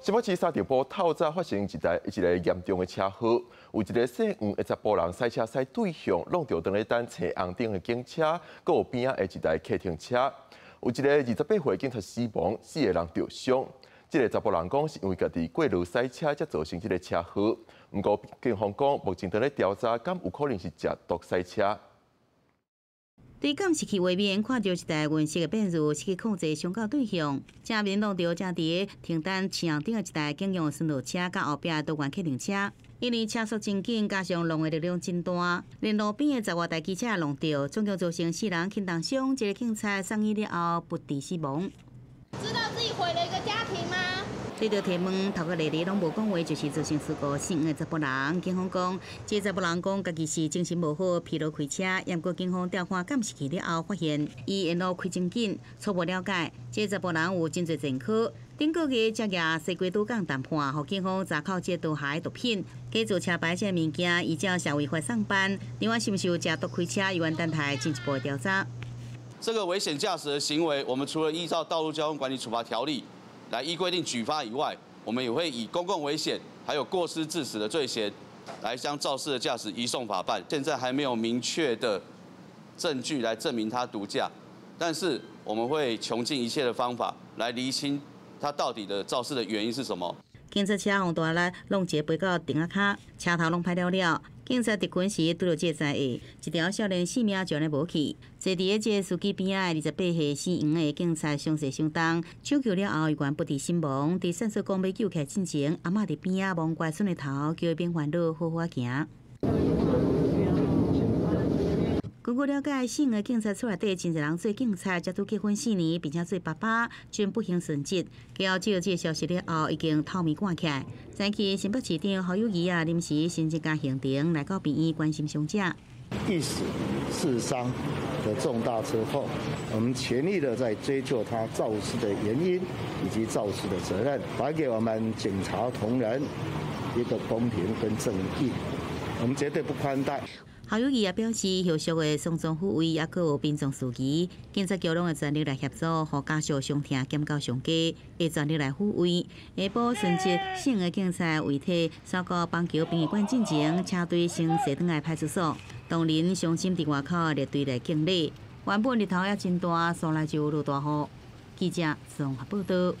新北市沙条埔透早发生一个严重的车祸，有一个姓黄的查甫人驶车驶对向，弄到当咧等车红灯的警车，佮有边仔的一台客停车，有一个28岁警察死亡，4个人受伤。这个查甫人讲是因为家己过路驶车才造成这个车祸，不过警方讲目前正咧调查，敢有可能是食毒驶车。 对监视器画面看到一台银色的变速失去控制相告对象，正面弄到正伫停等车红灯的一台警用巡逻车，甲后壁多元客停车。因为车速真紧，加上弄的力量真大，连路边的10外台机车也弄到，总共造成4人轻重伤。一个警察送医了后不治死亡。知道自己毁了一个家庭吗？ 对着提问，头壳里拢无讲话，就是造成事故死亡的查甫人。警方讲，这查甫人讲家己是精神无好，疲劳开车。不过警方调看监视器了后，发现伊沿路开真紧。初步了解，这查甫人有真侪前科。顶个月才举西瓜赌港谈判，互警方查扣这毒害毒品。假造车牌这物件，依照社会法上班。另外，是不是有食毒开车，有关等待进一步调查。这个危险驾驶的行为，我们除了依照《道路交通管理处罚条例》 来依规定举发以外，我们也会以公共危险还有过失致死的罪嫌，来将肇事的驾驶移送法办。现在还没有明确的证据来证明他毒驾，但是我们会穷尽一切的方法来厘清他到底的肇事的原因是什么。警察车红大力弄一个飞到顶仔骹，车头弄歹了。警察伫群时拄到这载的一条少年性命就安尼无去。坐伫个这司机边仔的28岁姓黄的警察伤势相当，抢救了后，伊原不治身亡。伫线索讲要救起来进前，阿嬷伫边仔望乖孙的头，叫伊别烦恼，好好行。根据了解，姓的警察厝内底真侪人做警察，才拄结婚4年，并且做爸爸，全不幸殉职。接到这个消息了后，已经透明挂起来。早起新北市长侯友宜临时先增加行程，来到病院关心伤者。一死致伤的重大车祸，我们全力的在追究他肇事的原因以及肇事的责任，还给我们警察同仁一个公平跟正义，我们绝对不宽待。 侯友宜也表示，后续的送终抚慰，也有民众司机、警察局拢会全力来协助，互家属伤痛减到上低，会全力来抚慰。下晡殉职姓的警察遗体送到邦桥殡仪馆进前，车队先驶转来派出所。当人伤心伫外口列队来敬礼。原本日头也真大，所来就有落大雨。记者综合报道。